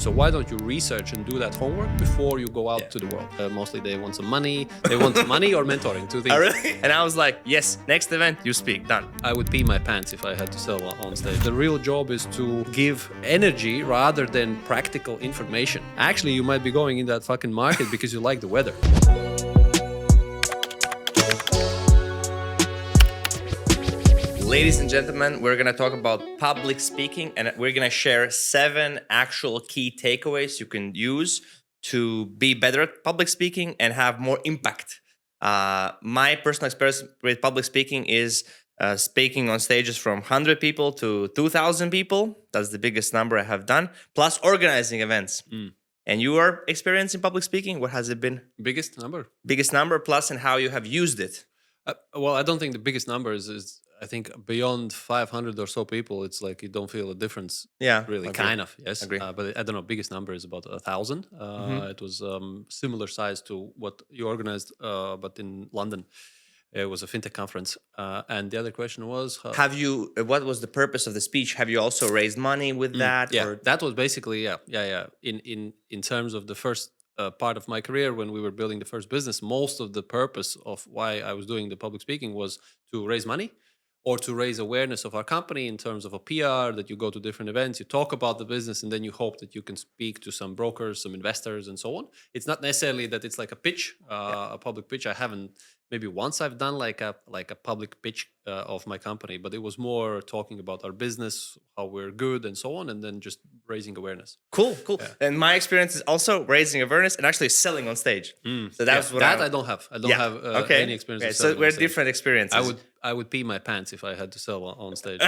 So why don't you research and do that homework before you go out to the world? Mostly they want some money. They want money or mentoring, two things. Oh, really? And I was like, yes, next event, you speak, done. I would pee my pants if I had to sell on stage. The real job is to give energy rather than practical information. Actually, you might be going in that fucking market because you like the weather. Ladies and gentlemen, we're going to talk about public speaking, and we're going to share 7 actual key takeaways you can use to be better at public speaking and have more impact. My personal experience with public speaking is speaking on stages from 100 people to 2,000 people. That's the biggest number I have done, plus organizing events. And your experience in public speaking, what has it been? Biggest number? Biggest number, plus, and how you have used it. Well, I don't think the biggest number is I think beyond 500 or so people, it's like you don't feel a difference. Yeah, really, agree. kind of, yes. Agree. But I don't know, biggest number is about 1,000. It was similar size to what you organized, but in London. It was a fintech conference. And the other question was... what was the purpose of the speech? Have you also raised money with that? Yeah, or? that was basically, In terms of the first part of my career, when we were building the first business, most of the purpose of why I was doing the public speaking was to raise money or to raise awareness of our company in terms of a PR, that you go to different events, you talk about the business, and then you hope that you can speak to some brokers, some investors, and so on. It's not necessarily that it's like a pitch, a public pitch. I haven't, maybe once I've done like a public pitch of my company, but it was more talking about our business, how we're good, and so on, and then just raising awareness. Cool. Yeah. And my experience is also raising awareness and actually selling on stage. So that's what I don't have. I don't have any experience. Okay. Of So selling we're on stage. different experiences. I would pee my pants if I had to sell on stage.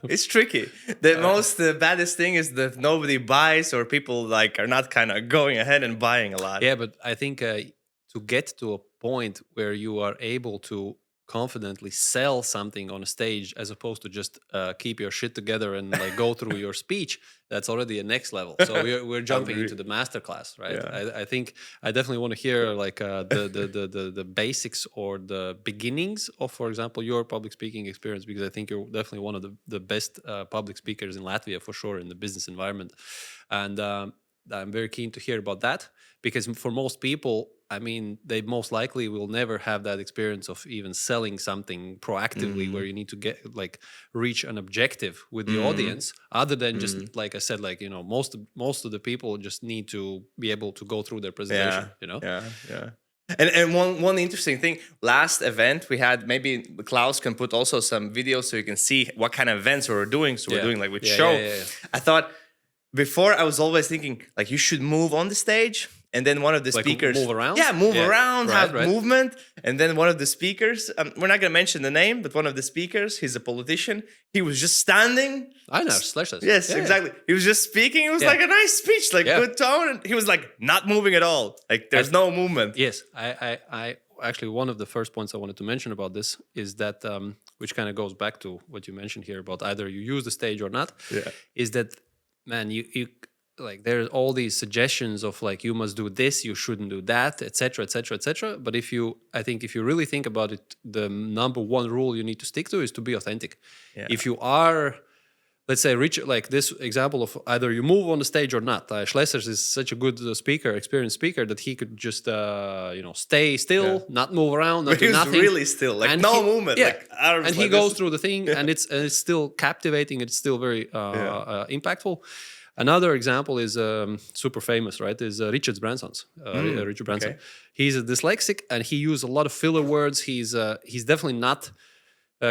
It's tricky. The most baddest thing is that nobody buys, or people like are not kind of going ahead and buying a lot. Yeah, but I think to get to a point where you are able to confidently sell something on a stage, as opposed to just keep your shit together and like go through your speech, that's already a next level. So we're jumping into the masterclass, right? Yeah. I think I definitely want to hear like the basics or the beginnings of, for example, your public speaking experience, because I think you're definitely one of the best public speakers in Latvia, for sure, in the business environment. And I'm very keen to hear about that, because for most people, I mean, they most likely will never have that experience of even selling something proactively, where you need to reach an objective with the audience, other than just, like I said, like, you know, most of the people just need to be able to go through their presentation, you know? Yeah. And one interesting thing, last event we had, maybe Klaus can put also some videos so you can see what kind of events we were doing. So we're doing like with show. I thought before, I was always thinking like you should move on the stage. And then one of the speakers... Move around? Yeah, move around, have movement. And then one of the speakers, we're not going to mention the name, but one of the speakers, he's a politician. He was just standing. I know, Slashes. Yes, exactly. He was just speaking. It was like a nice speech, like good tone. And he was like not moving at all. Like there's no movement. Yes, I actually, one of the first points I wanted to mention about this is that, which kind of goes back to what you mentioned here about either you use the stage or not, is that, man, you like there's all these suggestions of like you must do this, you shouldn't do that, etc., etc., etc. But I think if you really think about it, the number one rule you need to stick to is to be authentic. If you are, let's say, like this example of either you move on the stage or not. Schlesers is such a good experienced speaker, that he could just stay still, not move around, not do nothing. Really still, like and movement. Yeah, like, and he goes through the thing, and it's still captivating. It's still very impactful. Another example is super famous, right? Is Richard Branson's. Richard Branson. Okay. He's a dyslexic, and he uses a lot of filler words. He's definitely not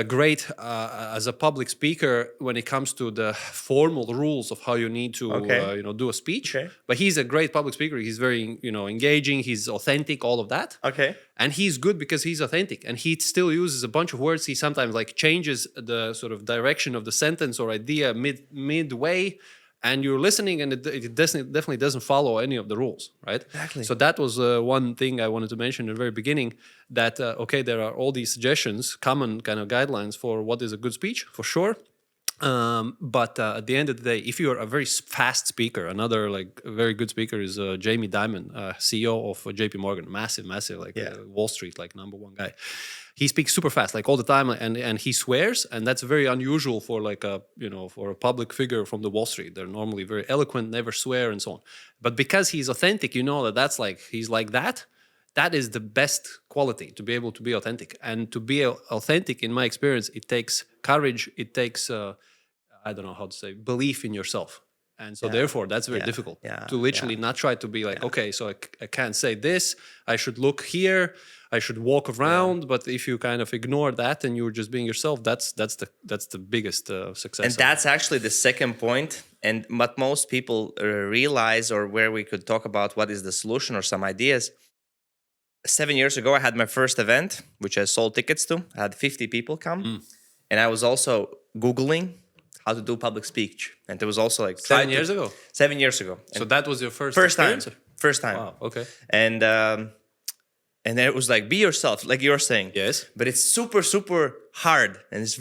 great as a public speaker when it comes to the formal rules of how you need to do a speech. Okay. But he's a great public speaker. He's very engaging. He's authentic. All of that. Okay. And he's good because he's authentic, and he still uses a bunch of words. He sometimes like changes the sort of direction of the sentence or idea midway. And you're listening, and it definitely doesn't follow any of the rules, right? Exactly. So that was one thing I wanted to mention at the very beginning, that, there are all these suggestions, common kind of guidelines for what is a good speech, for sure. But at the end of the day, if you're a very fast speaker, another like a very good speaker is Jamie Dimon, CEO of JP Morgan, massive, like Wall Street, like #1 guy. He speaks super fast, like all the time, and he swears, and that's very unusual for like for a public figure from the Wall Street. They're normally very eloquent, never swear, and so on. But because he's authentic, that's like he's like that. That is the best quality, to be able to be authentic. And to be authentic, in my experience, it takes courage. It takes I don't know how to say, belief in yourself. And so therefore, that's very difficult to literally not try to be like, okay, so I can't say this. I should look here. I should walk around. But if you kind of ignore that and you're just being yourself, that's the biggest success. And that's actually the second point. And what most people realize, or where we could talk about what is the solution or some ideas. 7 years ago, I had my first event, which I sold tickets to. I had 50 people come. And I was also Googling how to do public speech. And there was also like 7 years ago? 7 years ago. So that was your first time. experience? First time. Wow, okay. And then it was like, be yourself, like you're saying. Yes. But it's super, super hard. And it's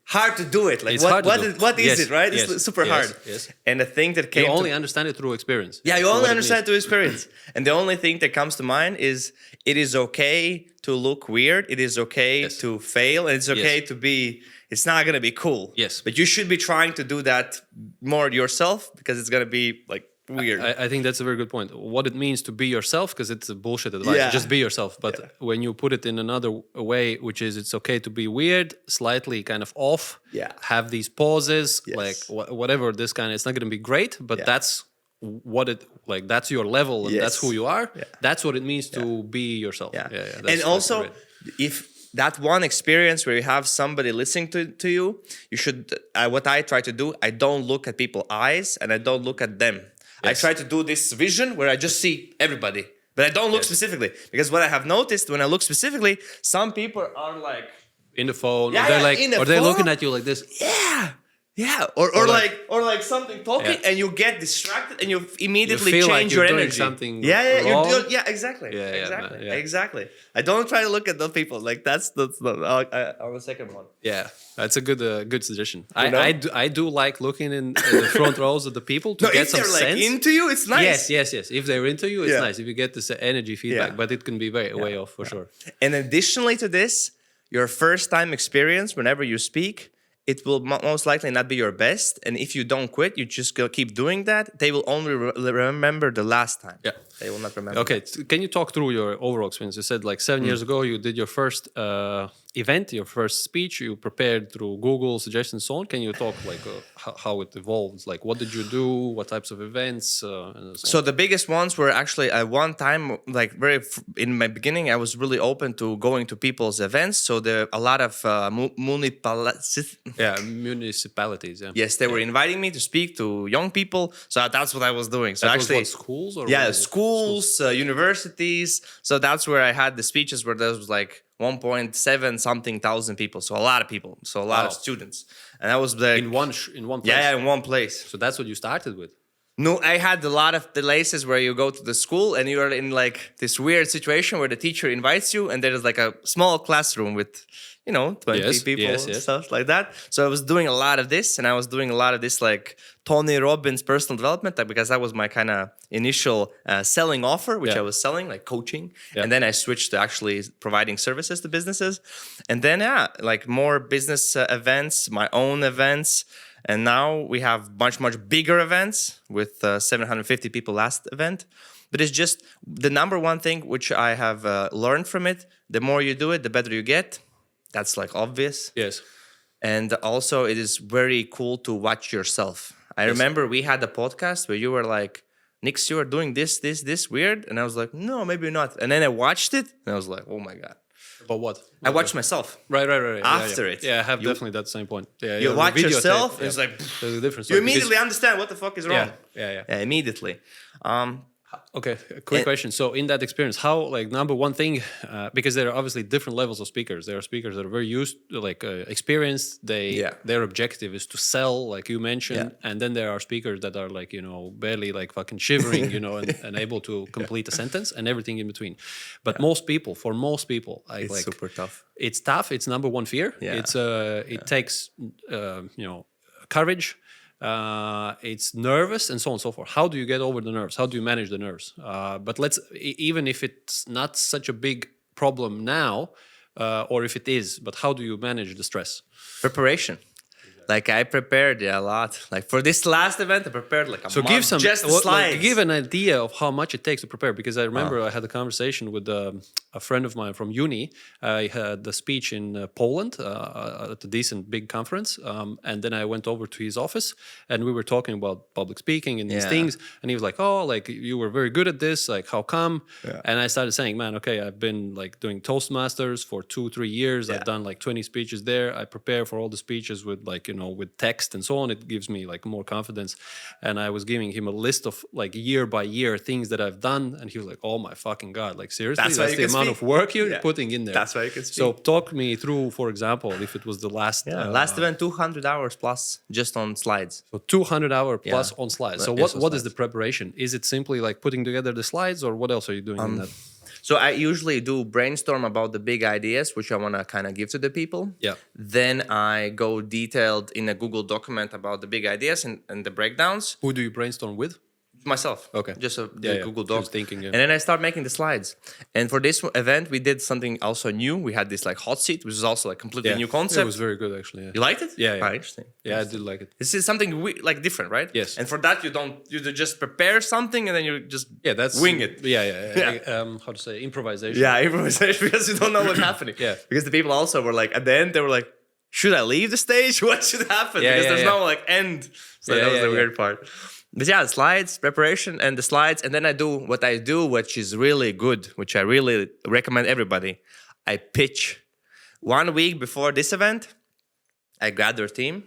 hard to do it. Like it's what is it, right? Yes. It's super hard. Yes. And the thing that came you only understand it through experience. Yeah, you only understand it through experience. And the only thing that comes to mind is it is okay to look weird. It is okay to fail. And it's okay to be, it's not going to be cool. Yes. But you should be trying to do that more yourself, because it's going to be like weird. I think that's a very good point. What it means to be yourself, because it's a bullshit advice. Yeah. Just be yourself. But when you put it in another way, which is it's okay to be weird, slightly kind of off, have these pauses, like whatever this kind of, it's not going to be great, but that's what it, like that's your level and that's who you are. That's what it means to be yourself. And also, if that one experience where you have somebody listening to you, you should, what I try to do, I don't look at people's eyes and I don't look at them. I try to do this vision where I just see everybody, but I don't look specifically, because what I have noticed when I look specifically, some people are like in the phone, or they're like, or they're looking at you like this. Or like something talking, and you get distracted, and you immediately change like your energy. Something exactly. I don't try to look at those people. Like that's the second one. Yeah, that's a good suggestion. I do like looking in the front rows of the people to get some sense. If they're like into you, it's nice. Yes. If they're into you, it's nice. If you get this energy feedback, but it can be way off for sure. And additionally to this, your first time experience, whenever you speak, it will most likely not be your best. And if you don't quit, you just go keep doing that, they will only remember the last time. Yeah. They will not remember. Okay. Can you talk through your overall experience? You said like 7 years ago, you did your first event, your first speech, you prepared through Google suggestions and so on. Can you talk like how it evolved? Like what did you do? What types of events? And so the biggest ones were actually at one time, like in my beginning, I was really open to going to people's events. So there are a lot of municipalities. Yeah. Yes, they were inviting me to speak to young people. So that's what I was doing. So that actually, was what, schools or schools, universities. So that's where I had the speeches where there was like 1.7 something thousand people. So a lot of people. So a lot of students. And that was like in one place. Yeah, in one place. So that's what you started with. No, I had a lot of places where you go to the school and you are in like this weird situation where the teacher invites you and there is like a small classroom with 20 people and stuff like that. So I was doing a lot of this, and I was doing a lot of this like Tony Robbins personal development, because that was my kind of initial selling offer, which I was selling, like coaching. And then I switched to actually providing services to businesses. And then, like more business events, my own events. And now we have much bigger events with 750 people last event. But it's just the number one thing which I have learned from it. The more you do it, the better you get. That's like obvious. Yes. And also it is very cool to watch yourself. I remember we had a podcast where you were like, Nix, you are doing this weird. And I was like, no, maybe not. And then I watched it and I was like, oh my God. But what? I watched myselse. Right. After it. Yeah, I have definitely that same point. Yeah, you watch yourself, it's like, there's a difference. You immediately understand what the fuck is wrong. Yeah. Immediately. Okay, a quick question. So in that experience, how, like, number one thing, because there are obviously different levels of speakers. There are speakers that are very used, like experienced. Their objective is to sell, like you mentioned, and then there are speakers that are like, barely like fucking shivering, and able to complete a sentence and everything in between. But for most people, It's super tough. It's tough. It's number one fear. It takes courage. It's nervous and so on and so forth. How do you get over the nerves? How do you manage the nerves? But even if it's not such a big problem now, or if it is, but how do you manage the stress? Preparation. Like I prepared a lot. Like for this last event, I prepared like a month, just the slides. Give an idea of how much it takes to prepare. Because I remember I had a conversation with a friend of mine from uni. I had the speech in Poland at a decent big conference, and then I went over to his office, and we were talking about public speaking and these things. And he was like, "Oh, like you were very good at this. Like, how come?" And I started saying, "Man, okay, I've been like doing Toastmasters for 2-3 years. I've done like 20 speeches there. I prepare for all the speeches with like with text and so on. It gives me like more confidence." And I was giving him a list of like year by year things that I've done, and he was like, "Oh my fucking god! Like seriously, that's the amount of work you're putting in there." That's why you can speak. So talk me through, for example, if it was the last last event, 200 hours plus just on slides. So 200 hours plus on slides. So what is the preparation? Is it simply like putting together the slides, or what else are you doing in that? So I usually do brainstorm about the big ideas, which I want to kind of give to the people. Yeah. Then I go detailed in a Google document about the big ideas and the breakdowns. Who do you brainstorm with? Myself. Okay. Just a Google Doc. Just thinking, And then I start making the slides. And for this event, we did something also new. We had this like hot seat, which is also like completely new concept. It was very good, actually. Yeah. You liked it? Yeah. Ah, interesting. Yeah, I did like it. This is something like different, right? Yes. And for that, you just prepare something and then you just wing it. Yeah. How to say, improvisation. Yeah, improvisation, because you don't know what's happening. Yeah. Because the people also were like, at the end, they were like, should I leave the stage? What should happen? Yeah, because there's no like end. So that was the weird part. But yeah, slides, preparation, and the slides. And then I do what I do, which is really good, which I really recommend everybody. I pitch. 1 week before this event, I gather team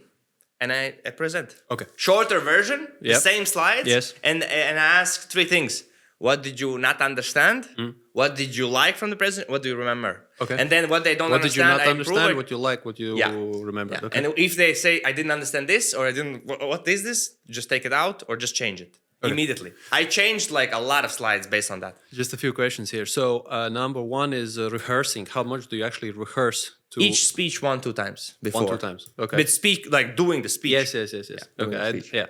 and I present. Okay. Shorter version, the same slides. Yes. And I ask 3 things. What did you not understand? What did you like from the presentation? What do you remember? Okay. And then what they don't understand, what did you not understand? What you like? What you remember? Yeah. Okay. And if they say, I didn't understand this, or I didn't, what is this? Just take it out or just change it immediately. I changed like a lot of slides based on that. Just a few questions here. So number one is rehearsing. How much do you actually rehearse? Each speech 1-2 times before. 1-2 times. Okay. But speak, like doing the speech. Yes. Okay.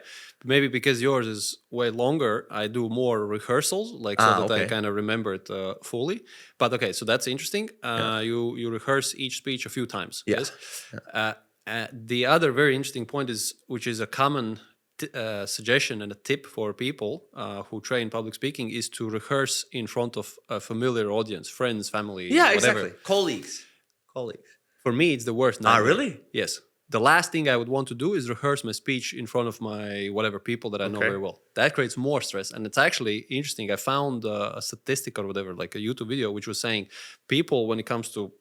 Maybe because yours is way longer, I do more rehearsals, like so that I kind of remember it fully. But okay, so that's interesting. You rehearse each speech a few times. Yeah. Yes. The other very interesting point is, which is a common suggestion and a tip for people who train public speaking, is to rehearse in front of a familiar audience, friends, family, Yeah, whatever. exactly. Colleagues. For me, it's the worst. Ah, really? Yes. The last thing I would want to do is rehearse my speech in front of my whatever people that I know very well. That creates more stress. And it's actually interesting. I found a statistic or whatever, like a YouTube video, which was saying people, when it comes to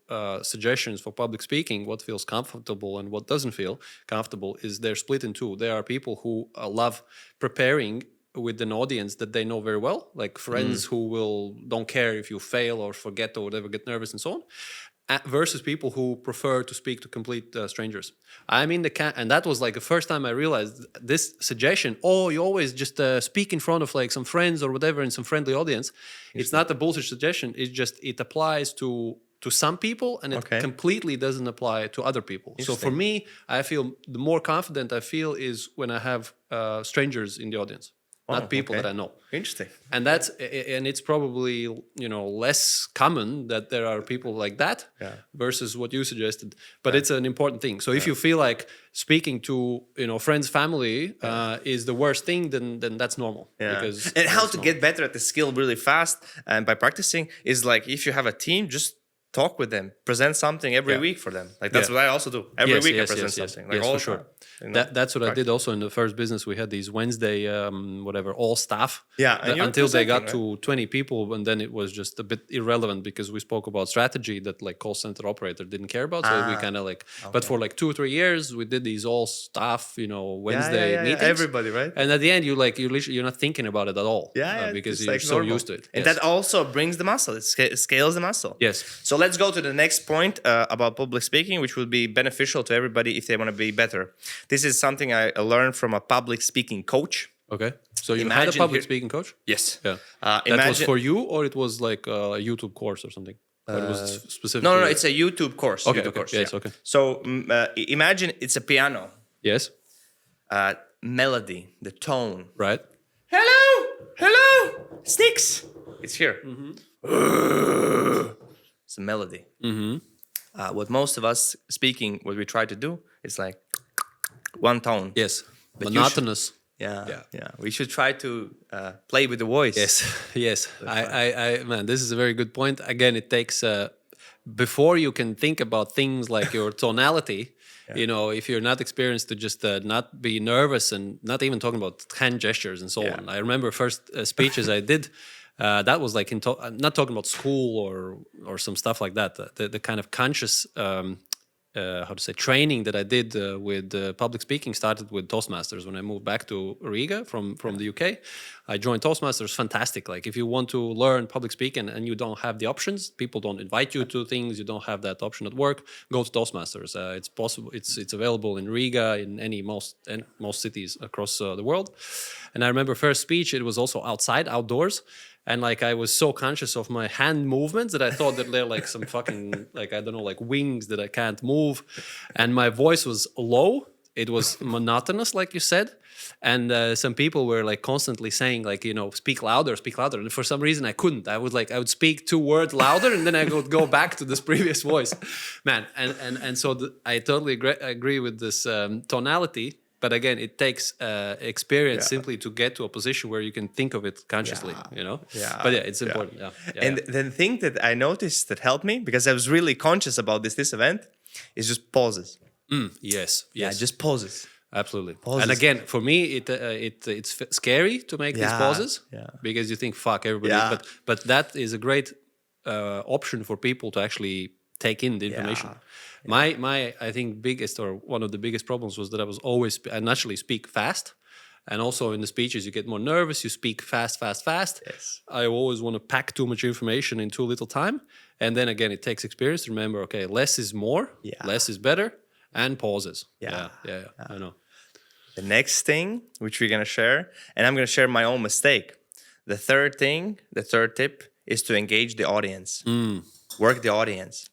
suggestions for public speaking, what feels comfortable and what doesn't feel comfortable, is they're split in two. There are people who love preparing with an audience that they know very well, like friends who don't care if you fail or forget or whatever, get nervous and so on. Versus people who prefer to speak to complete strangers. I'm in the and that was like the first time I realized this suggestion. Oh, you always just speak in front of like some friends or whatever in some friendly audience. It's not a bullshit suggestion. It's just it applies to some people and it completely doesn't apply to other people. So for me, I feel the more confident I feel is when I have strangers in the audience. Not people that I know. Interesting. And it's probably, less common that there are people like that versus what you suggested. But it's an important thing. So if you feel like speaking to, friends, family is the worst thing, then that's normal. Yeah. Because and how to get better at the skill really fast and by practicing is like, if you have a team, just talk with them, present something every Yeah. week for them. Like that's Yeah. what I also do. Every Yes, week yes, I present yes, yes. something. Like Yes, all for the sure. time. You know? That's what I did also in the first business. We had these Wednesday, whatever, all staff. Yeah, and you're Until they got presenting, to 20 people, and then it was just a bit irrelevant because we spoke about strategy that like call center operator didn't care about. So we kind of like, but for like 2 or 3 years, we did these all staff, Wednesday meetings. Everybody, right? And at the end, you're not thinking about it at all. Because it's you're like so normal. used to it. And Yes. that also brings the muscle. It scales the muscle. Yes. So let's go to the next point about public speaking, which will be beneficial to everybody if they want to be better. This is something I learned from a public speaking coach. Okay. So you had a Imagine public here- speaking coach? Yes. Yeah. That was Imagine for you, or it was like a YouTube course or something? Or it was specific? no, it's a YouTube course. Okay, YouTube okay. course, Yes, yeah. okay. So imagine it's a piano, Yes. melody, the tone. Right. Hello, sticks. It's here. It's a melody. What most of us speaking, what we try to do is like one tone. Yes. But you Monotonous. Yeah. We should try to play with the voice. Yes. Yes. Man, this is a very good point. Again, it takes before you can think about things like your tonality. If you're not experienced, to just not be nervous and not even talking about hand gestures and so on. I remember first speeches I did. That was like not talking about school or some stuff like that. The kind of conscious training that I did with public speaking started with Toastmasters when I moved back to Riga from the UK. I joined Toastmasters. Fantastic. Like if you want to learn public speaking and you don't have the options, people don't invite you to things, you don't have that option at work, go to Toastmasters. It's possible. It's available in Riga, in most cities across the world. And I remember first speech, it was also outdoors. And like I was so conscious of my hand movements that I thought that they're like some fucking like I don't know like wings that I can't move, and my voice was low. It was monotonous, like you said, and some people were like constantly saying like speak louder, and for some reason I couldn't. I would speak 2 words louder, and then I would go back to this previous voice, man. And so I totally agree with this tonality. But again, it takes experience simply to get to a position where you can think of it consciously, Yeah. But yeah, it's important. And the thing that I noticed that helped me, because I was really conscious about this event, is just pauses. Yes. Yeah, just pauses. Absolutely. Pauses. And again, for me, it's scary to make these pauses because you think, fuck everybody. Yeah. But that is a great option for people to actually take in the information. My I think biggest or one of the biggest problems was that I naturally speak fast, and also in the speeches you get more nervous. You speak fast. Yes. I always want to pack too much information in too little time, and then again it takes experience to remember. Okay, less is more, less is better, and pauses. Yeah. I know. The next thing which we're gonna share, and I'm gonna share my own mistake. The third tip is to engage the audience, work the audience.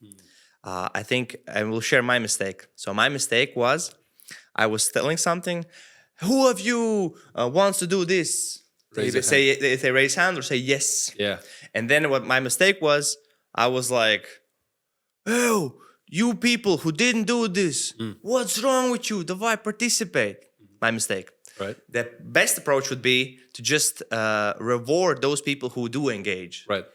I think I will share my mistake. So my mistake was I was telling something. Who of you wants to do this? If they raise hand or say yes. Yeah. And then what my mistake was, I was like, "Oh, you people who didn't do this, what's wrong with you? Why participate?" My mistake. Right. The best approach would be to just reward those people who do engage. Right.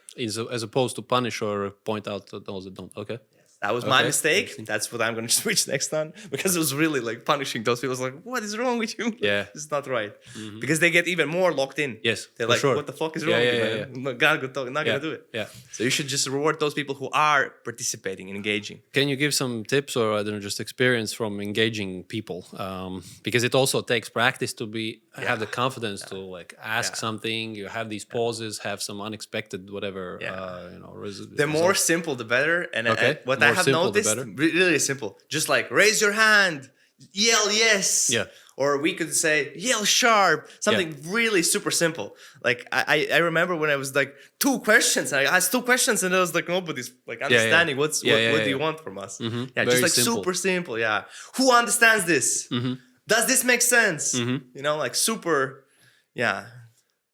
As opposed to punish or point out those that don't. Okay. That was my mistake. That's what I'm going to switch next on, because it was really like punishing those people. I was like, what is wrong with you? Yeah. This is not right. Because they get even more locked in. Yes, They're for like, sure. what the fuck is wrong with you, man? I'm not going to do it. Yeah. So you should just reward those people who are participating and engaging. Can you give some tips or I don't know, just experience from engaging people? Because it also takes practice to have the confidence to like ask something. You have these pauses, have some unexpected whatever. The more simple, the better. And what I have noticed, really simple. Just like raise your hand, yell yes. Yeah. Or we could say yell sharp. Something really super simple. Like I remember when I was like 2 questions. I asked 2 questions and I was like nobody's like understanding what do you want from us? Yeah, Very just like simple. super simple. Yeah. Who understands this? Does this make sense? Like super. Yeah.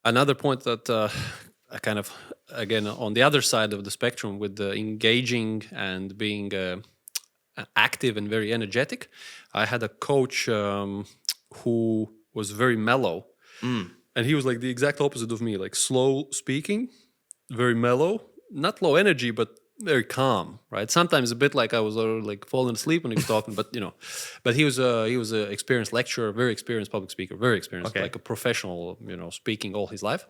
Another point that I kind of again on the other side of the spectrum with the engaging and being active and very energetic. I had a coach who was very mellow, and he was like the exact opposite of me, like slow speaking, very mellow, not low energy, but very calm, right? Sometimes a bit like I was like falling asleep when he was talking, but but he was a experienced lecturer, very experienced public speaker, very experienced, Okay. like a professional, speaking all his life.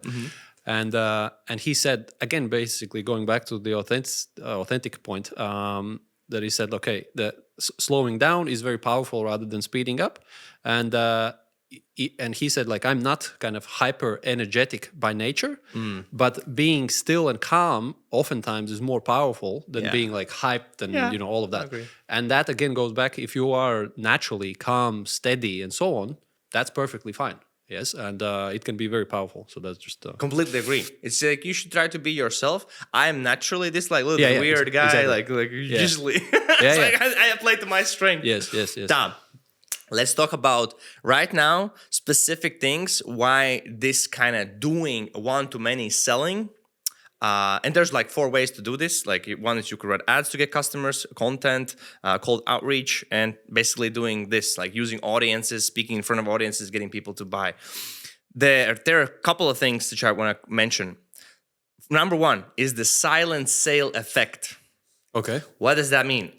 And he said again, basically going back to the authentic point, that he said, okay, the slowing down is very powerful rather than speeding up, and he said, like, I'm not kind of hyper energetic by nature, but being still and calm oftentimes is more powerful than Yeah. being like hyped and Yeah, all of I that. agree. And that again goes back, if you are naturally calm, steady, and so on, that's perfectly fine. Yes, and it can be very powerful. So that's just Completely agree. It's like you should try to be yourself. I am naturally this like little Yeah, weird guy, exactly. like Yeah. usually. Yeah, It's yeah. like I play to my strength. yes. Tom, let's talk about right now specific things why this kind of doing one-to-many selling. And there's like 4 ways to do this. Like one is you could run ads to get customers, content, cold outreach, and basically doing this, like using audiences, speaking in front of audiences, getting people to buy. There are a couple of things which I want to mention. Number 1 is the silent sale effect. Okay. What does that mean?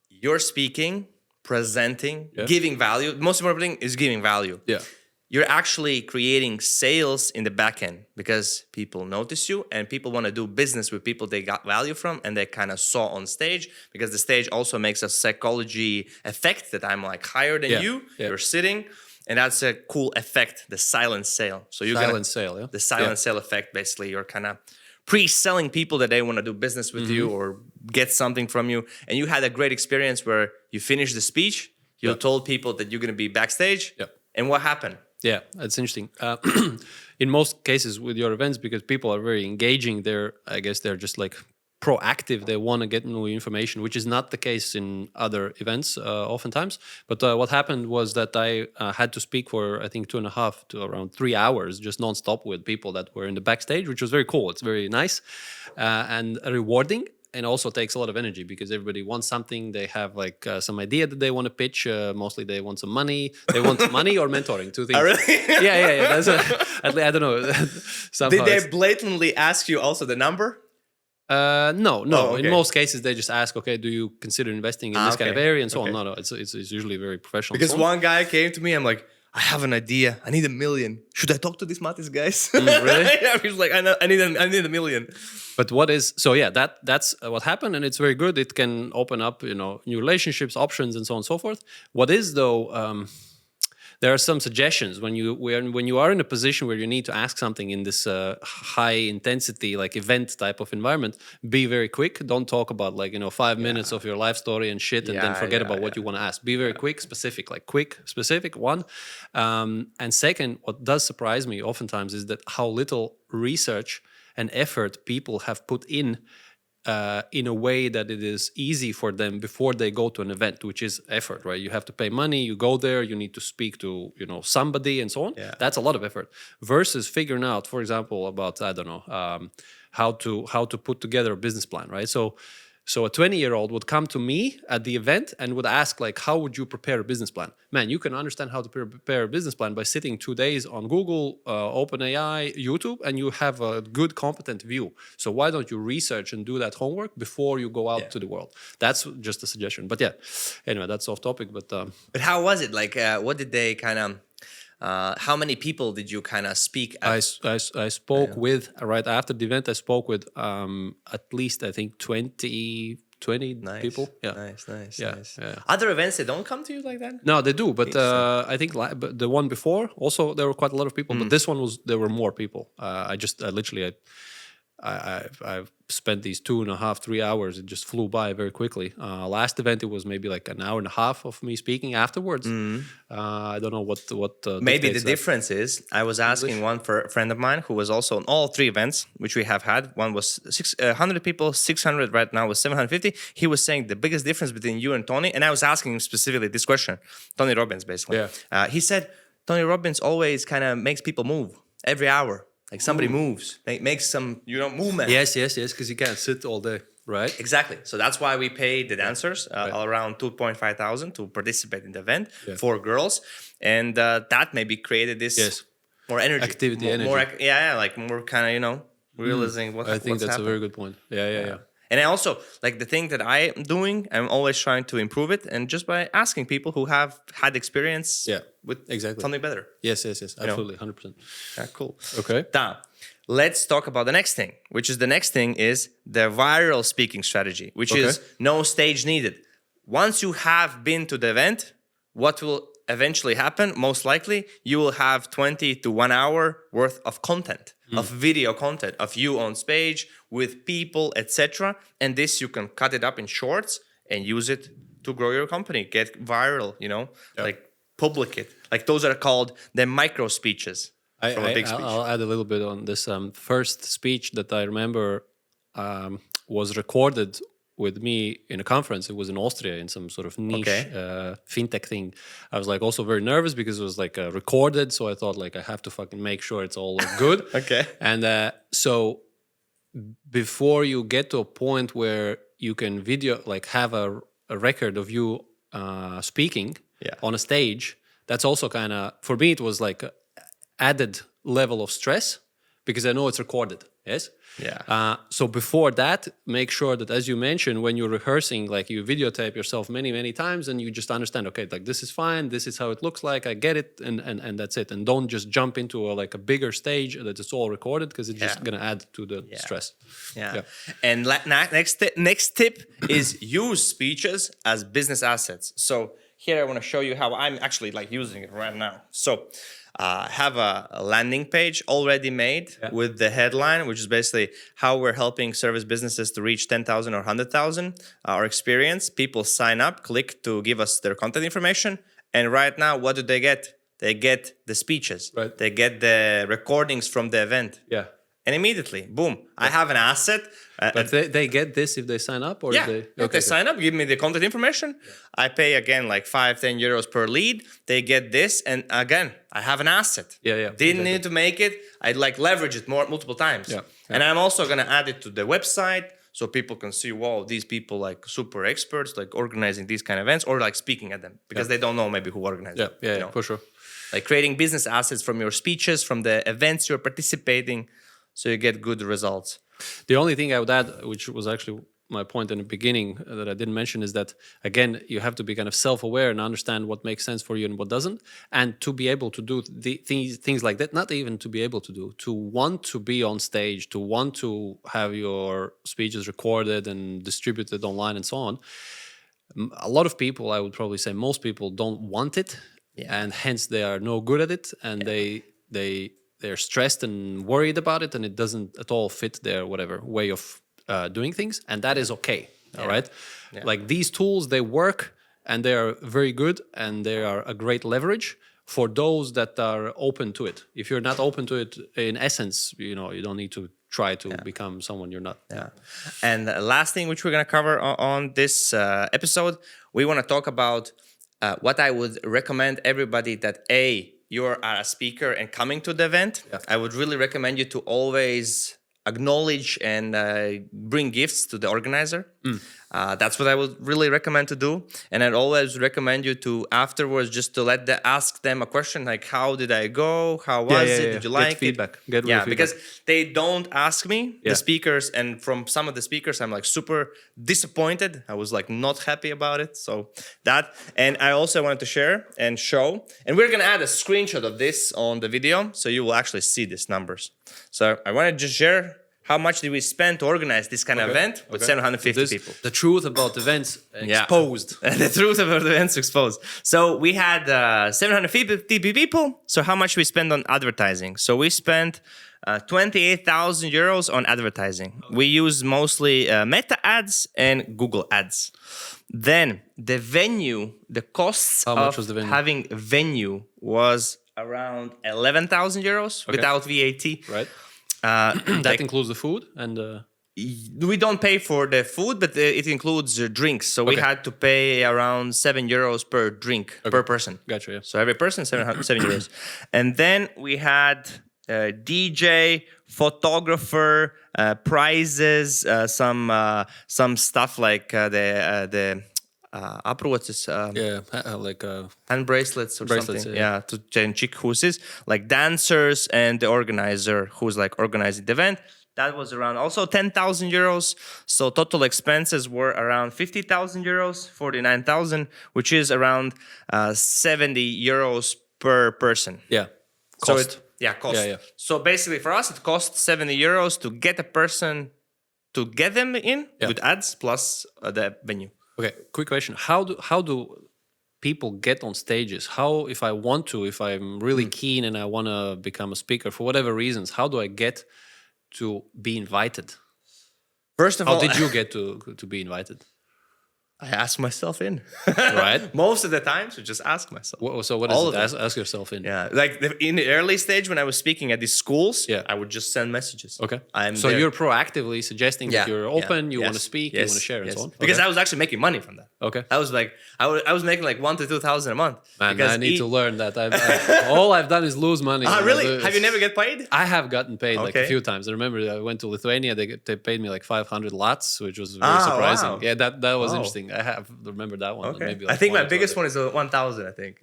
You're speaking, presenting, Yeah. giving value. The most important thing is giving value. Yeah. You're actually creating sales in the back end because people notice you and people want to do business with people they got value from and they kind of saw on stage, because the stage also makes a psychology effect that I'm like higher than Yeah. you. Yeah. You're sitting, and that's a cool effect, the silent sale. So you're Silent sale. Yeah. the silent sale effect, basically you're kind of pre-selling people that they want to do business with you or get something from you. And you had a great experience where you finished the speech, you told people that you're going to be backstage. Yeah. And what happened? Yeah, that's interesting. In most cases with your events, because people are very engaging, I guess they're just like proactive. They want to get new information, which is not the case in other events oftentimes. But what happened was that I had to speak for, I think, 2.5 to around 3 hours, just nonstop with people that were in the backstage, which was very cool. It's very nice and rewarding. And also takes a lot of energy because everybody wants something. They have like some idea that they want to pitch. Mostly they want some money. They want money or mentoring, 2 things. Oh, really? Yeah. That's at least, I don't know. Somehow Did they it's- blatantly ask you also the number? No. Oh, okay. In most cases, they just ask, okay, do you consider investing in this kind of okay. area and so on? Okay. No. It's usually very professional. and Because so on. one guy came to me, I'm like, I have an idea. I need $1 million. Should I talk to these Matīss guys? Really? Yeah, he's like, I need $1 million. But that's what happened, and it's very good. It can open up, new relationships, options, and so on and so forth. What is though, there are some suggestions when you are in a position where you need to ask something in this high intensity, like event type of environment. Be very quick. Don't talk about 5 minutes of your life story and shit, and then forget about what you want to ask. Be very quick, specific, specific. One, and second, what does surprise me oftentimes is that how little research and effort people have put in a way that it is easy for them before they go to an event, which is effort, right? You have to pay money, you go there, you need to speak to, somebody and so on. Yeah. That's a lot of effort versus figuring out, for example, about, I don't know, how to put together a business plan, right? So a 20-year-old would come to me at the event and would ask, like, how would you prepare a business plan? Man, you can understand how to prepare a business plan by sitting 2 days on Google, OpenAI, YouTube, and you have a good, competent view. So why don't you research and do that homework before you go out to the world? That's just a suggestion. But yeah, anyway, that's off topic. But But how was it? Like, what did they kind of... how many people did you kind of speak at? I spoke with, right after the event, I spoke with at least, I think, 20 Nice. people. Yeah. Nice. Yeah. Other events, they don't come to you like that? No, they do, but I think but the one before also there were quite a lot of people, but this one there were more people. I spent these 2.5, 3 hours. It just flew by very quickly. Last event, it was maybe like an hour and a half of me speaking afterwards. I don't know what Maybe the dictates that. difference is, I was asking one for a friend of mine who was also on all 3 events, which we have had. One was 600 people, 600 right now was 750. He was saying the biggest difference between you and Tony, and I was asking him specifically this question, Tony Robbins, basically. Yeah. He said, Tony Robbins always kind of makes people move every hour. Like somebody moves, makes some, movement. Yes, because you can't sit all day, right? Exactly. So that's why we pay the dancers around 2.5 thousand to participate in the event, 4 girls. And that maybe created this more energy. Activity, more, energy. More, like more kind of, realizing I think what's that's happening. a very good point. Yeah. And I also, like the thing that I am doing, I'm always trying to improve it. And just by asking people who have had experience with something better. Yes. Absolutely. 100%. Yeah, cool. Okay. Now, let's talk about the next thing, which is the next thing is the viral speaking strategy, which is no stage needed. Once you have been to the event, what will eventually happen? Most likely, you will have 20 to 1 hour worth of content, of video content, of you on stage with people, etc. And this you can cut it up in shorts and use it to grow your company, get viral, like public it. Like those are called the micro speeches. I'll add a little bit on this. First speech that I remember was recorded with me in a conference. It was in Austria in some sort of niche fintech thing. I was like also very nervous because it was like recorded. So I thought like I have to fucking make sure it's all good. And so before you get to a point where you can video, like have a record of you speaking on a stage, that's also kind of, for me, it was like added level of stress because I know it's recorded. Yes. Yeah. So before that, make sure that, as you mentioned, when you're rehearsing, like you videotape yourself many, many times, and you just understand, okay, like this is fine, this is how it looks like, I get it, and that's it. And don't just jump into a bigger stage that it's all recorded because it's just gonna add to the stress. Yeah. And next tip is use speeches as business assets. So here I want to show you how I'm actually like using it right now. So have a landing page already made with the headline, which is basically how we're helping service businesses to reach 10,000 or 100,000. Our experience, people sign up, click to give us their contact information. And right now, what do they get? They get the speeches. Right. They get the recordings from the event. Yeah. And immediately, boom, I have an asset. But they get this if they sign up? Or if they sign up, give me the contact information. I pay, again, like 5-10 euros per lead. They get this. And again, I have an asset. Didn't need to make it. I'd like leverage it multiple times. And I'm also going to add it to the website so people can see, wow, these people like super experts, like organizing these kind of events or like speaking at them because they don't know maybe who organized it. Yeah, for sure. Like creating business assets from your speeches, from the events you're participating, so you get good results. The only thing I would add, which was actually my point in the beginning that I didn't mention, is that, again, you have to be kind of self-aware and understand what makes sense for you and what doesn't. And to be able to do things like that, not even to be able to do, to want to be on stage, to want to have your speeches recorded and distributed online and so on. A lot of people, I would probably say most people, don't want it. And hence they are no good at it. And they're stressed and worried about it, and it doesn't at all fit their whatever way of doing things, and that is okay. All right, like these tools, they work and they are very good, and they are a great leverage for those that are open to it. If you're not open to it, in essence, you don't need to try to become someone you're not. And the last thing which we're gonna cover on this episode, we want to talk about what I would recommend everybody that you're a speaker and coming to the event, I would really recommend you to always acknowledge and bring gifts to the organizer. That's what I would really recommend to do. And I'd always recommend you to afterwards just to ask them a question like, how did I go? How was it? Did you like it? Feedback. Get real feedback. Because they don't ask me, the speakers, and from some of the speakers, I'm like super disappointed. I was like not happy about it. So that, and I also wanted to share and show, and we're gonna add a screenshot of this on the video, so you will actually see these numbers. So I want to just share how much did we spend to organize this kind of event with 750 people? The truth about events exposed. The truth about events exposed. So we had 750 people. So how much we spend on advertising? So we spent 28,000 euros on advertising. We use mostly Meta ads and Google ads. Then the venue, the costs of having a venue was around 11,000 euros without VAT. Right. That includes the food and we don't pay for the food, but it includes drinks. So we had to pay around 7 euros per drink per person. Gotcha. Yeah. So every person 7 euros, and then we had DJ, photographer, prizes, some stuff like the aprocis, like hand bracelets or Bracelets, something. yeah. Yeah, to change who's is like dancers and the organizer who's like organizing the event. That was around also 10,000 euros. So total expenses were around 50,000 euros, 49,000, which is around 70 euros per person. yeah, So cost. cost. Yeah, yeah. So basically for us, it costs 70 euros to get a person, to get them in with ads plus the venue. Okay, quick question: how do people get on stages? How, if I want to, if I'm really keen and I want to become a speaker for whatever reasons, how do I get to be invited? First of How all, did you get to be invited? I ask myself in. Right. Most of the times, I just ask myself. So what All is of it? them. Ask yourself in. Yeah, like in the early stage when I was speaking at these schools, Yeah. I would just send messages. Okay. I'm So there. you're proactively suggesting that you're open, you want to Yes, speak, you yes, want to share, and yes. so on. Because Okay. I was actually making money from that. Okay. I was like, I was making like 1,000 to 2,000 a month. Man, because I need to learn that. All I've done is lose money. Ah, You know, really? Have you never get paid? I have gotten paid like a Okay. few times. I remember I went to Lithuania. They paid me like 500 lats, which was very Ah, surprising. wow. Yeah, that was Wow. interesting. I have remember that one. Okay. Maybe I like think my 20 biggest others. one is 1,000. I think.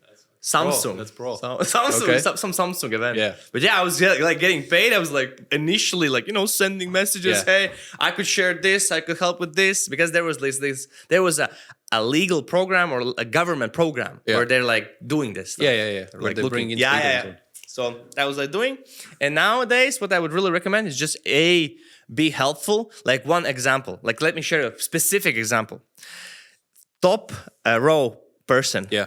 Samsung. That's pro. Samsung. Okay. Some Samsung event. Yeah. But yeah, I was like getting paid. I was like initially like sending messages. Yeah. Hey, I could share this. I could help with this because there was there was a legal program or a government program Yeah. where they're like doing this. Stuff. Yeah. Where Like they bring in yeah, speakers yeah, and yeah. So that was like doing. And nowadays, what I would really recommend is just be helpful. Like one example. Like let me share a specific example. Top row person. Yeah.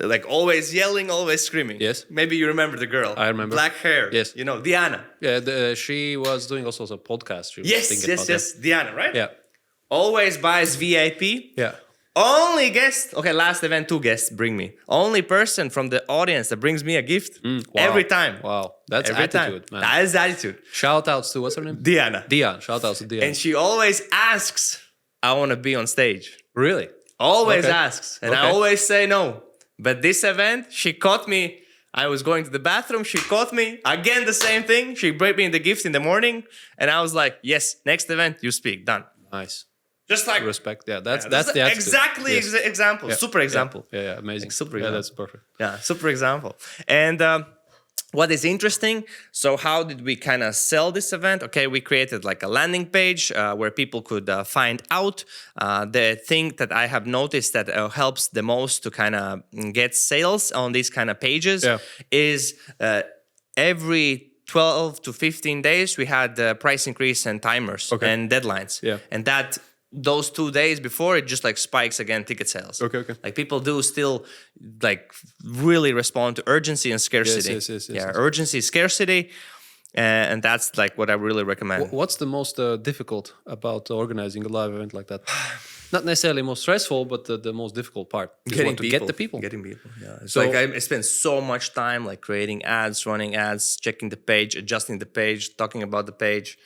Like always yelling, always screaming. Yes. Maybe you remember the girl. I remember. Black hair. Yes. Diana. Yeah. She was doing also a podcast. She was thinking about Yes. Diana, right? That. Always buys VIP. Yeah. Only guest. Okay, last event, 2 guests bring me. Only person from the audience that brings me a gift Wow. every time. Wow. That's Every attitude, time. man. That is attitude. Shout outs to what's her name? Diana. Dion. Shout outs to Dion. And she always asks, I want to be on stage. Really? Always Okay. asks. And I Okay. always say no. But this event, she caught me. I was going to the bathroom. She caught me. Again, the same thing. She brought me the gift in the morning. And I was like, yes, next event, you speak. Done. Nice. Just like Respect. Yeah. That's Yeah, the attitude. exactly Yes. example. Yeah. Super example. Yeah. Amazing. Like, super Yeah, example. that's perfect. Yeah, super example. And what is interesting, so how did we kind of sell this event? Okay, we created like a landing page where people could find out. The thing that I have noticed that helps the most to kind of get sales on these kind of pages Yeah. is every 12 to 15 days, we had price increase and timers Okay. and deadlines. Yeah. And that those 2 days before, it just like spikes again ticket sales. Okay. Like people do still like really respond to urgency and scarcity. Yes, Yeah, urgency, scarcity. And that's like what I really recommend. What's the most difficult about organizing a live event like that? Not necessarily most stressful, but the most difficult part is what, to get the people. Getting people. Yeah. It's So- like I spend so much time like creating ads, running ads, checking the page, adjusting the page, talking about the page.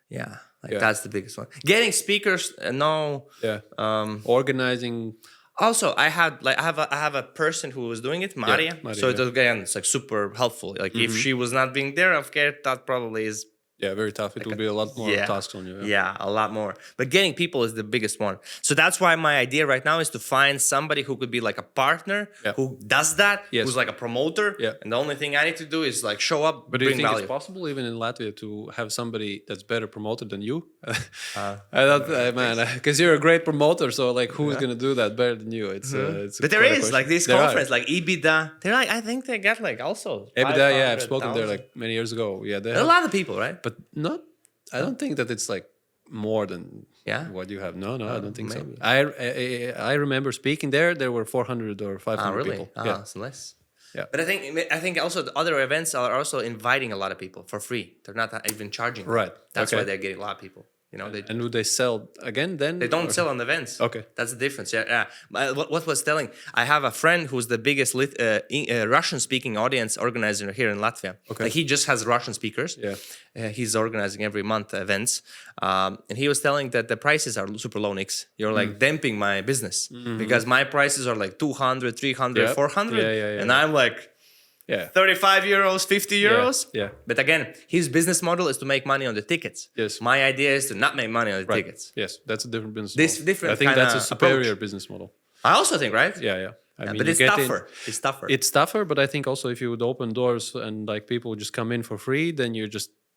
Yeah. Like Yeah. that's the biggest one. Getting speakers, no. Yeah. Organizing. Also, I have a person who was doing it, Maria. Maria, So yeah. again, it's like super helpful. Like if she was not being there, of course, that probably is Very tough. It will be a lot more tasks on you. Yeah, a lot more. But getting people is the biggest one. So that's why my idea right now is to find somebody who could be like a partner Yeah. who does that, Yes. who's like a promoter. Yeah. And the only thing I need to do is like show up, But do you bring think value. it's possible even in Latvia to have somebody that's better promoted than you? I don't, man, because you're a great promoter. So like, who's gonna do that better than you? It's it's. But there quite a is question. like this There are. conference, like EBITDA. They're like, I think they get like also. EBITDA, yeah, I've spoken there 500,000. like many years ago. Yeah, they A have, lot of people, right? but not. I don't think that it's like more than Yeah? what you have. No, I don't think maybe. so. I remember speaking there. There were 400 or 500 Really? people. Ah, Yeah, so less. Yeah. But I think also the other events are also inviting a lot of people for free. They're not even charging. Right. That's Okay. why they're getting a lot of people. You know, and do they sell again then? They don't or- sell on events. Okay. That's the difference. Yeah. What was telling? I have a friend who's the biggest Russian-speaking audience organizer here in Latvia. Okay. Like he just has Russian speakers. Yeah. He's organizing every month events, and he was telling that the prices are super low. Nix, you're like Mm. damping my business because my prices are like 200, 300, Yeah. 400, Yeah. and I'm like Yeah. 35 euros, 50 euros. Yeah. But again, his business model is to make money on the tickets. Yes. My idea is to not make money on the Right. tickets. Yes, that's a different business This model. different I think that's a kinda superior approach. business model. I also think, right? Yeah. I mean, But you it's get tougher. It's tougher. It's tougher, but I think also if you would open doors and like people would just come in for free, then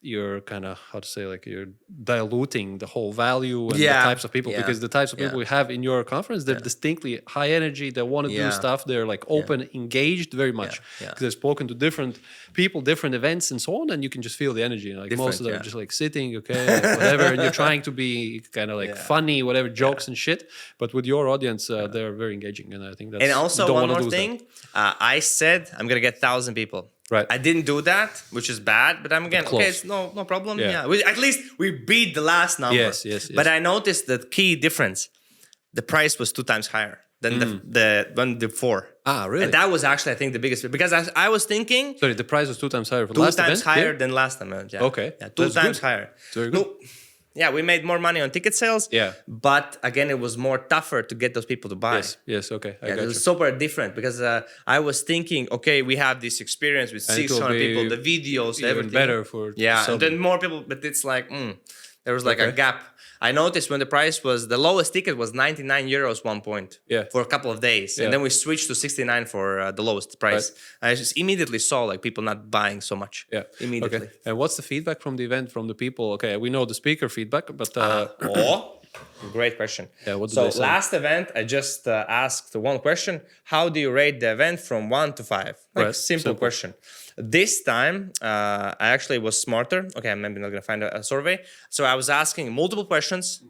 you're kind of, how to say, like you're diluting the whole value and the types of people, because the types of people we have in your conference, they're distinctly high energy, they want to do stuff, they're like open, engaged very much, because they've spoken to different people, different events and so on, and you can just feel the energy. Like most of them are just like sitting, okay, like whatever, and you're trying to be kind of like funny, whatever, jokes and shit, but with your audience, they're very engaging, and I think that's... And also one more thing, I said I'm gonna get 1,000 people. Right. I didn't do that, which is bad, but I'm again, okay, it's no problem. Yeah. At least we beat the last number. Yes. But I noticed the key difference. The price was 2 times higher than the one before. Ah, really? And that was actually, I think, the biggest, because I was thinking... Sorry, the price was 2 times higher for the last event? 2 times higher than last event, yeah. Okay. Yeah, 2 times higher. Very good. Yeah, we made more money on ticket sales. Yeah. But again, it was more tougher to get those people to buy. Yes, okay. I got it you. was super different, because I was thinking, okay, we have this experience with 600 people, the videos, even everything. better for... and then more people, but it's like, there was like a gap. I noticed when the price was, the lowest ticket was 99 euros 1 point for a couple of days. And then we switched to 69 for the lowest price. I just immediately saw like people not buying so much. Yeah. Immediately. Okay. And what's the feedback from the event, from the people? Okay, we know the speaker feedback, but... Great question. Yeah, what did they say? Last event, I just asked one question. How do you rate the event from 1 to 5? Like simple question. This time, I actually was smarter. Okay, I'm maybe not going to find a survey. So I was asking multiple questions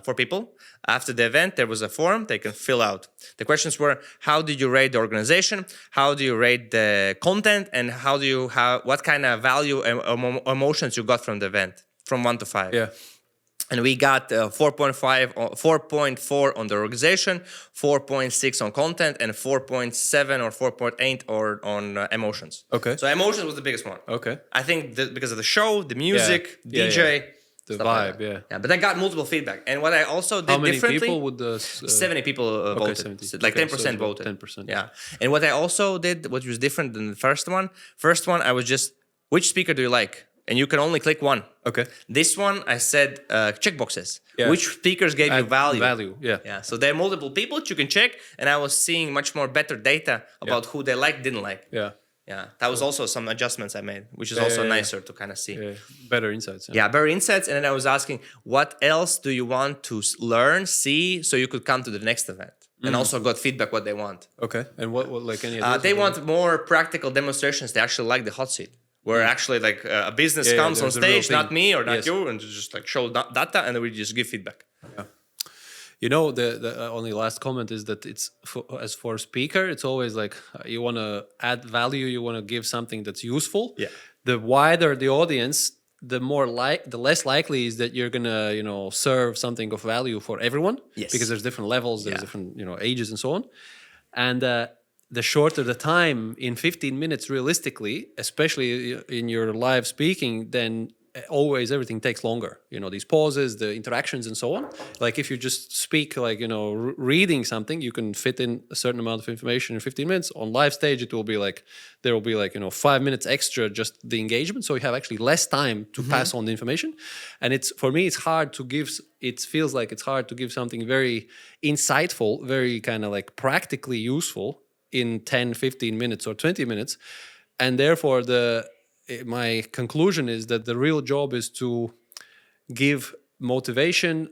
for people. After the event, there was a form they can fill out. The questions were, how did you rate the organization? How do you rate the content? And how do you what kind of value and emotions you got from the event from 1 to 5? Yeah. And we got 4.4 on the organization, 4.6 on content, and 4.7 or 4.8 on emotions. Okay. So emotions was the biggest one. Okay. I think because of the show, the music, DJ, the vibe, Yeah, but I got multiple feedback. And what I also did differently... How many people would the... 70 people voted. 70. Like Okay, 10% so voted. 10%. Yeah. And what I also did, what was different than the first one, I was just, which speaker do you like? And you can only click one. Okay. This one, I said checkboxes. Yeah. Which speakers gave you value? Yeah. So there are multiple people you can check, and I was seeing much more better data about who they liked, didn't like. Yeah. That was also some adjustments I made, which is also nicer to kind of see. Yeah. Better insights. Yeah, better insights. And then I was asking, what else do you want to learn, see, so you could come to the next event? And also got feedback what they want. Okay. And what like any... They want more practical demonstrations. They actually like the hot seat, where actually like a business comes on stage, not me or not you, and just like show data, and then we just give feedback. Yeah. You know, the only last comment is that it's as for a speaker, it's always like you want to add value, you want to give something that's useful. Yeah. The wider the audience, the less likely is that you're gonna serve something of value for everyone. Yes. Because there's different levels, there's different ages and so on, and the shorter the time, in 15 minutes realistically, especially in your live speaking, then always everything takes longer. These pauses, the interactions and so on. Like if you just speak like, reading something, you can fit in a certain amount of information in 15 minutes. On live stage, there will be like 5 minutes extra, just the engagement. So you have actually less time to pass on the information. And it feels like it's hard to give something very insightful, very kind of like practically useful in 10, 15 minutes or 20 minutes. And therefore my conclusion is that the real job is to give motivation,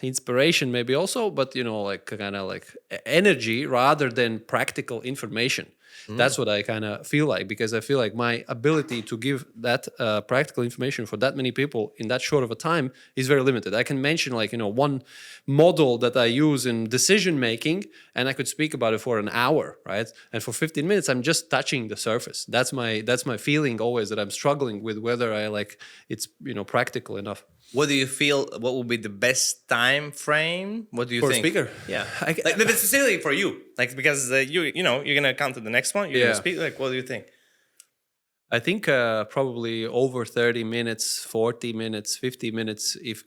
inspiration maybe also, but like kind of like energy rather than practical information. That's what I kind of feel like, because I feel like my ability to give that practical information for that many people in that short of a time is very limited. I can mention like one model that I use in decision making, and I could speak about it for an hour, right? And for 15 minutes, I'm just touching the surface. That's my feeling always, that I'm struggling with whether I like it's practical enough. What do you feel? What would be the best time frame? What do you think? For a speaker? Yeah, like specifically for you, like because you're gonna come to the next one. You're gonna speak. Like, what do you think? I think probably over 30 minutes, 40 minutes, 50 minutes. If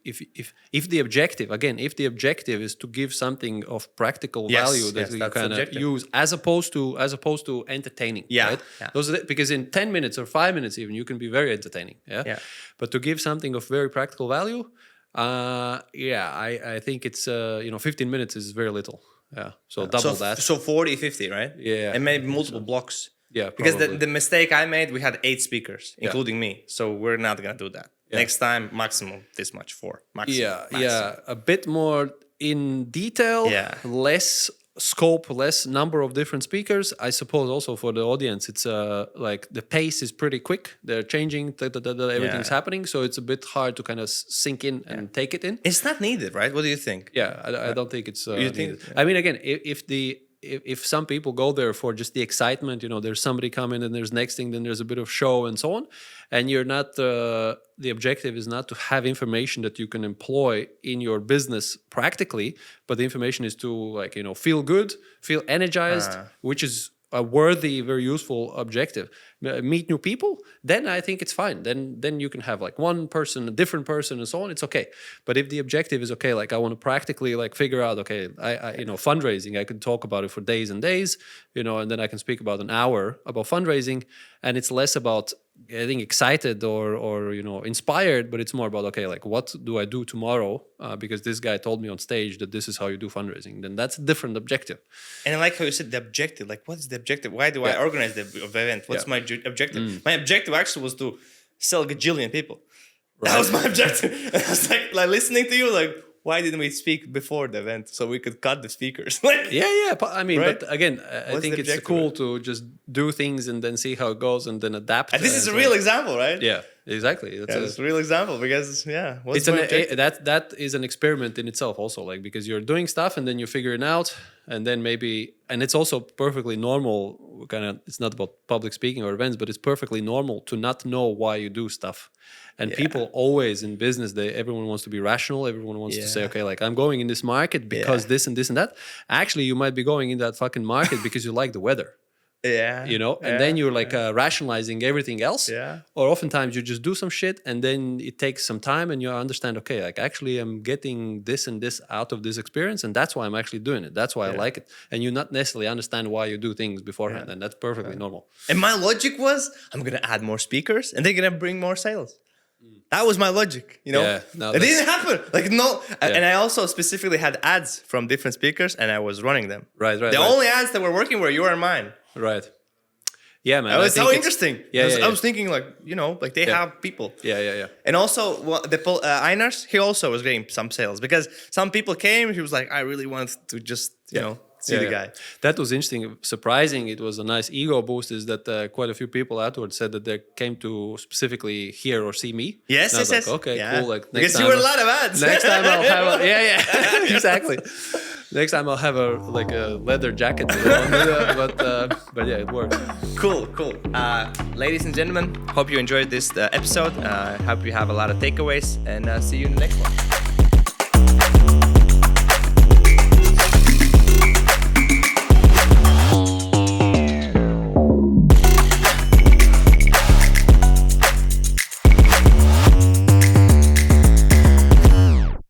the objective is to give something of practical value that you kind of use, as opposed to entertaining. Right? Because in 10 minutes or 5 minutes even, you can be very entertaining. But to give something of very practical value, I think it's 15 minutes is very little. Yeah. So double that. So 40, 50, right? Yeah, And maybe multiple blocks. Yeah, Because probably. the mistake I made, we had 8 speakers, including me. So we're not going to do that. Next time, maximum this much, 4. Maximum. Yeah. A bit more in detail, less scope, less number of different speakers. I suppose also for the audience, it's like the pace is pretty quick. They're changing, everything's happening. So it's a bit hard to kind of sink in and take it in. It's not needed, right? What do you think? Yeah, I don't think it's You think- needed. I mean, again, if some people go there for just the excitement, there's somebody coming and there's next thing, then there's a bit of show and so on, and you're not the objective is not to have information that you can employ in your business practically, but the information is to feel good, feel energized, which is a worthy, very useful objective. Meet new people, then I think it's fine. Then you can have like one person, a different person, and so on. It's okay. But if the objective is okay, like I want to practically figure out, okay, I fundraising, I could talk about it for days and days, and then I can speak about an hour about fundraising, and it's less about getting excited or inspired, but it's more about, okay, like what do I do tomorrow because this guy told me on stage that this is how you do fundraising. Then that's a different objective. And I like how you said the objective. Like, what is the objective? Why do I organize the event? What's my objective? My objective actually was to sell a gajillion people. That was my objective. And I was like listening to you, like, why didn't we speak before the event so we could cut the speakers? I mean, Right? but again, I What's think the it's objective? cool to just do things and then see how it goes and then adapt. And this is a so real on. example, right? Yeah, exactly. It's a real example because what's It's my objective? that is an experiment in itself also, like, because you're doing stuff and then you figure it out and then maybe, and it's also perfectly normal, it's not about public speaking or events, but it's perfectly normal to not know why you do stuff. And people always in business, everyone wants to be rational. Everyone wants to say, okay, like I'm going in this market because this and this and that. Actually, you might be going in that fucking market because you like the weather. And then you're rationalizing everything else. Or oftentimes you just do some shit and then it takes some time and you understand, okay, like actually I'm getting this and this out of this experience and that's why I'm actually doing it. That's why I like it. And you not necessarily understand why you do things beforehand, and that's perfectly normal. And my logic was, I'm going to add more speakers and they're going to bring more sales. That was my logic, no, it didn't happen. And I also specifically had ads from different speakers and I was running them. Right. The only ads that were working were your and mine. Right. Yeah, man. That was so interesting. I was thinking they have people. Yeah. And also Einars, he also was getting some sales because some people came. He was like, I really want to just, see the guy. That was interesting, surprising. It was a nice ego boost. Is that quite a few people afterwards said that they came to specifically hear or see me. Yes. Like, okay, cool. Like next because time, you were a lot of ads. Next time I'll have exactly. Next time I'll have a leather jacket. But yeah, it works. Cool. Ladies and gentlemen, hope you enjoyed this episode. Hope you have a lot of takeaways and see you in the next one.